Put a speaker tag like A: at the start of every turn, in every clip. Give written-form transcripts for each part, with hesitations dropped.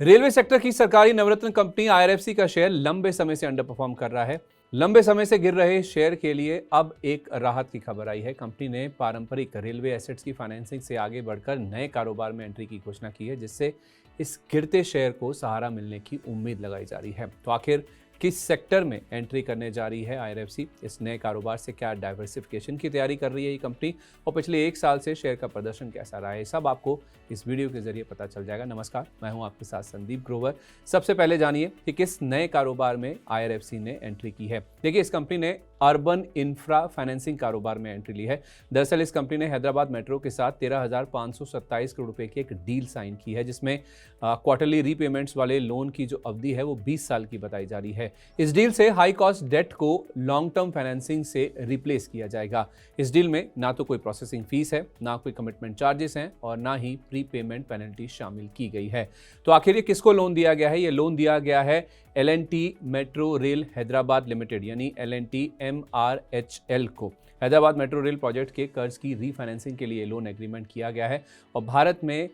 A: Railway sector की सरकारी नवरत्न company IRFC का शेयर लंबे समय से अंडर परफॉर्म कर रहा है। लंबे समय से गिर रहे शेयर के लिए अब एक राहत की खबर आई है। कंपनी ने पारंपरिक रेलवे एसेट्स की फाइनेंसिंग से आगे बढ़कर नए कारोबार में एंट्री की घोषणा की है, जिससे इस गिरते शेयर को सहारा मिलने की उम्मीद लगाई जा रही है। तो आखिर किस सेक्टर में एंट्री करने जा रही है आईआरएफसी, इस नए कारोबार से क्या डाइवर्सिफिकेशन की तैयारी कर रही है ये कंपनी, और पिछले एक साल से शेयर का प्रदर्शन कैसा रहा है, सब आपको इस वीडियो के जरिए पता चल जाएगा। नमस्कार, मैं हूं आपके साथ संदीप ग्रोवर। सबसे पहले जानिए कि किस नए कारोबार में आईआरएफसी ने एंट्री की है। देखिए, इस कंपनी ने अर्बन इंफ्रा फाइनेंसिंग कारोबार में एंट्री ली है। दरअसल इस कंपनी ने हैदराबाद मेट्रो के साथ 13,527 करोड़ रुपए की एक डील साइन की है, जिसमें क्वार्टरली रीपेमेंट्स वाले लोन की जो अवधि है वो 20 साल की बताई जा रही है। इस डील से हाई कॉस्ट डेट को लॉन्ग टर्म फाइनेंसिंग से रिप्लेस किया जाएगा। इस डील में ना तो कोई प्रोसेसिंग फीस है, ना कोई कमिटमेंट चार्जेस हैं, और ना ही प्री पेमेंट पेनल्टी शामिल की गई है। तो आखिर ये किसको लोन दिया गया है? ये लोन दिया गया है L&T metro rail Hyderabad limited यानी L&T MRHL को। हैदराबाद मेट्रो रेल प्रोजेक्ट के कर्ज की रीफाइनेंसिंग के लिए लोन एग्रीमेंट किया गया है, और भारत में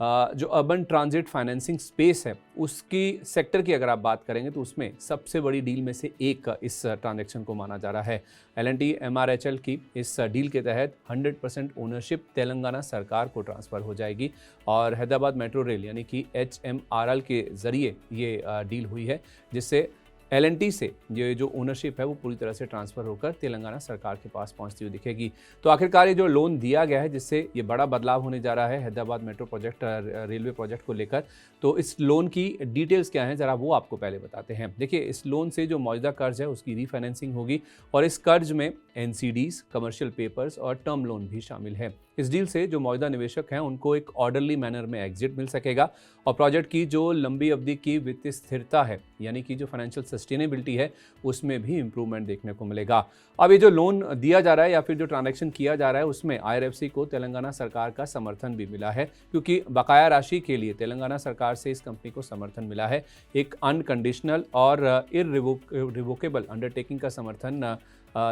A: जो अर्बन ट्रांजिट फाइनेंसिंग स्पेस है उसकी सेक्टर की अगर आप बात करेंगे तो उसमें सबसे बड़ी डील में से एक इस ट्रांजैक्शन को माना जा रहा है। L&T MRHL की इस डील के तहत 100% ओनरशिप तेलंगाना सरकार को ट्रांसफ़र हो जाएगी, और हैदराबाद मेट्रो रेल यानी कि HMRL के ज़रिए ये डील हुई है, जिससे L&T से ये जो ओनरशिप है वो पूरी तरह से ट्रांसफ़र होकर तेलंगाना सरकार के पास पहुंचती हुई दिखेगी। तो आखिरकार ये जो लोन दिया गया है, जिससे ये बड़ा बदलाव होने जा रहा है Hyderabad metro project railway project को लेकर, तो इस लोन की डिटेल्स क्या हैं ज़रा वो आपको पहले बताते हैं। देखिए, इस लोन से जो मौजूदा कर्ज है उसकी रीफाइनेंसिंग होगी, और इस कर्ज में NCDs, कमर्शियल पेपर्स और टर्म लोन भी शामिल है। इस डील से जो मौजूदा निवेशक हैं उनको एक ऑर्डरली मैनर में एग्जिट मिल सकेगा, और प्रोजेक्ट की जो लंबी अवधि की वित्तीय स्थिरता है यानी कि जो फाइनेंशियल सस्टेनेबिलिटी है उसमें भी इंप्रूवमेंट देखने को मिलेगा। अब ये जो लोन दिया जा रहा है या फिर जो ट्रांजैक्शन किया जा रहा है उसमें आईआरएफसी को तेलंगाना सरकार का समर्थन भी मिला है, क्योंकि बकाया राशि के लिए तेलंगाना सरकार से इस कंपनी को समर्थन मिला है। एक अनकंडीशनल और इररिवोकेबल अंडरटेकिंग का समर्थन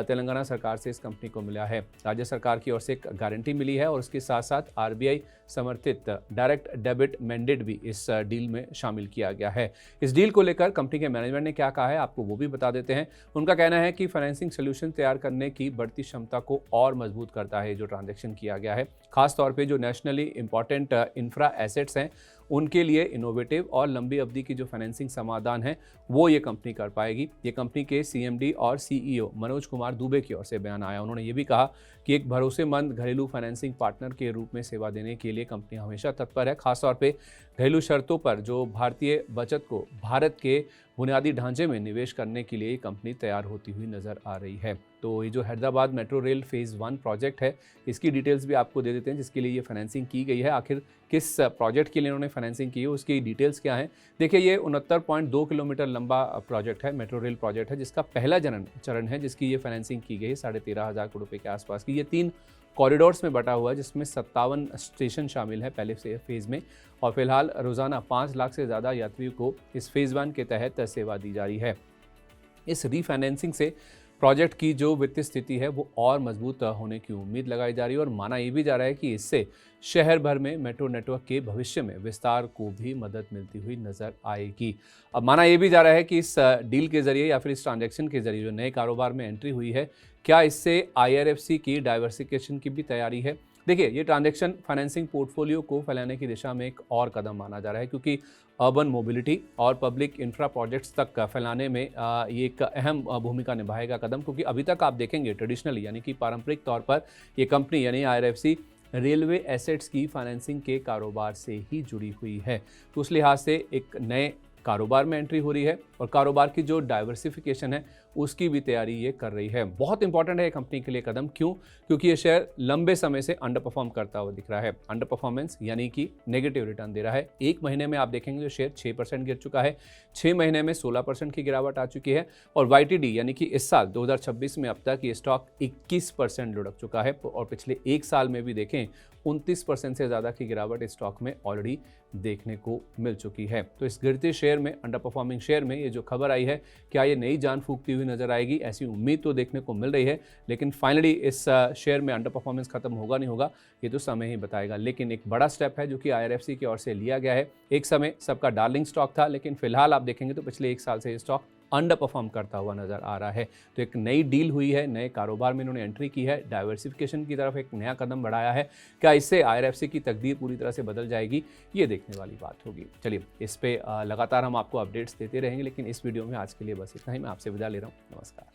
A: तेलंगाना सरकार से इस कंपनी को मिला है। राज्य सरकार की ओर से एक गारंटी मिली है, और उसके साथ साथ RBI समर्थित डायरेक्ट डेबिट मैंडेट भी इस डील में शामिल किया गया है। इस डील को लेकर कंपनी के मैनेजमेंट ने क्या कहा है आपको वो भी बता देते हैं। उनका कहना है कि फाइनेंसिंग सोल्यूशन तैयार करने की बढ़ती क्षमता को और मजबूत करता है जो ट्रांजैक्शन किया गया है। खासतौर पर जो नेशनली इंपॉर्टेंट इंफ्रा एसेट्स हैं उनके लिए इनोवेटिव और लंबी अवधि की जो फाइनेंसिंग समाधान है वो ये कंपनी कर पाएगी। ये कंपनी के CMD और CEO मनोज कुमार दुबे की ओर से बयान आया। उन्होंने ये भी कहा कि एक भरोसेमंद घरेलू फाइनेंसिंग पार्टनर के रूप में सेवा देने के लिए कंपनी हमेशा तत्पर है। खासतौर पे घरेलू शर्तों पर जो भारतीय बचत को भारत के बुनियादी ढांचे में निवेश करने के लिए ये कंपनी तैयार होती हुई नजर आ रही है। तो ये जो Hyderabad metro rail phase 1 project है इसकी डिटेल्स भी आपको दे देते हैं, जिसके लिए ये फाइनेंसिंग की गई है। आखिर किस प्रोजेक्ट के लिए उन्होंने फाइनेंसिंग की है उसकी डिटेल्स क्या है। देखिए, ये 69.2 किलोमीटर लंबा प्रोजेक्ट है, मेट्रो रेल प्रोजेक्ट है, जिसका पहला चरण है जिसकी ये फाइनेंसिंग की गई है 13,500 करोड़ रुपये के आसपास की। ये 3 कॉरिडोर्स में बटा हुआ है, जिसमें 57 स्टेशन शामिल है पहले से फेज़ में, और फिलहाल रोज़ाना 5 लाख से ज़्यादा यात्रियों को इस फेज़ 1 के तहत सेवा दी जा रही है। इस रीफाइनेंसिंग से प्रोजेक्ट की जो वित्तीय स्थिति है वो और मजबूत होने की उम्मीद लगाई जा रही है, और माना ये भी जा रहा है कि इससे शहर भर में मेट्रो नेटवर्क के भविष्य में विस्तार को भी मदद मिलती हुई नजर आएगी। अब माना ये भी जा रहा है कि इस डील के जरिए या फिर इस ट्रांजैक्शन के जरिए जो नए कारोबार में एंट्री हुई है, क्या इससे आईआरएफसी की डाइवर्सिफिकेशन की भी तैयारी है। देखिए, ये ट्रांजैक्शन फाइनेंसिंग पोर्टफोलियो को फैलाने की दिशा में एक और कदम माना जा रहा है, क्योंकि अर्बन मोबिलिटी और पब्लिक इंफ्रा प्रोजेक्ट्स तक फैलाने में ये एक अहम भूमिका निभाएगा कदम। क्योंकि अभी तक आप देखेंगे ट्रेडिशनली यानी कि पारंपरिक तौर पर ये कंपनी यानी आईआरएफसी रेलवे एसेट्स की फाइनेंसिंग के कारोबार से ही जुड़ी हुई है। तो उस लिहाज से एक नए कारोबार में एंट्री हो रही है, और कारोबार की जो डाइवर्सिफिकेशन है उसकी भी तैयारी ये कर रही है। बहुत इंपॉर्टेंट है कंपनी के लिए कदम। क्यों? क्योंकि ये शेयर लंबे समय से अंडर परफॉर्म करता हुआ दिख रहा है। अंडर परफॉर्मेंस यानी कि नेगेटिव रिटर्न दे रहा है। एक महीने में आप देखेंगे तो शेयर 6% गिर चुका है, 6 महीने में 16% की गिरावट आ चुकी है, और YTD यानी कि इस साल 2026 में अब तक ये स्टॉक 21% लुढ़क चुका है, और पिछले एक साल में भी देखें 29% से ज़्यादा की गिरावट इस स्टॉक में ऑलरेडी देखने को मिल चुकी है। तो इस गिरते शेयर में, अंडर परफॉर्मिंग शेयर में ये जो खबर आई है, क्या ये नई जान फूंकती हुई हुई नजर आएगी, ऐसी उम्मीद तो देखने को मिल रही है। लेकिन फाइनली इस शेयर में अंडर परफॉर्मेंस खत्म होगा नहीं होगा ये तो समय ही बताएगा। लेकिन एक बड़ा स्टेप है जो कि IRFC की ओर से लिया गया है। एक समय सबका डार्लिंग स्टॉक था, लेकिन फिलहाल आप देखेंगे तो पिछले 1 साल से ये स्टॉक अंडर परफॉर्म करता हुआ नजर आ रहा है। तो एक नई डील हुई है, नए कारोबार में इन्होंने एंट्री की है, डाइवर्सिफिकेशन की तरफ एक नया कदम बढ़ाया है। क्या इससे IRFC की तकदीर पूरी तरह से बदल जाएगी, ये देखने वाली बात होगी। चलिए, इस पे लगातार हम आपको अपडेट्स देते रहेंगे, लेकिन इस वीडियो में आज के लिए बस इतना ही। मैं आपसे विदा ले रहा हूँ। नमस्कार।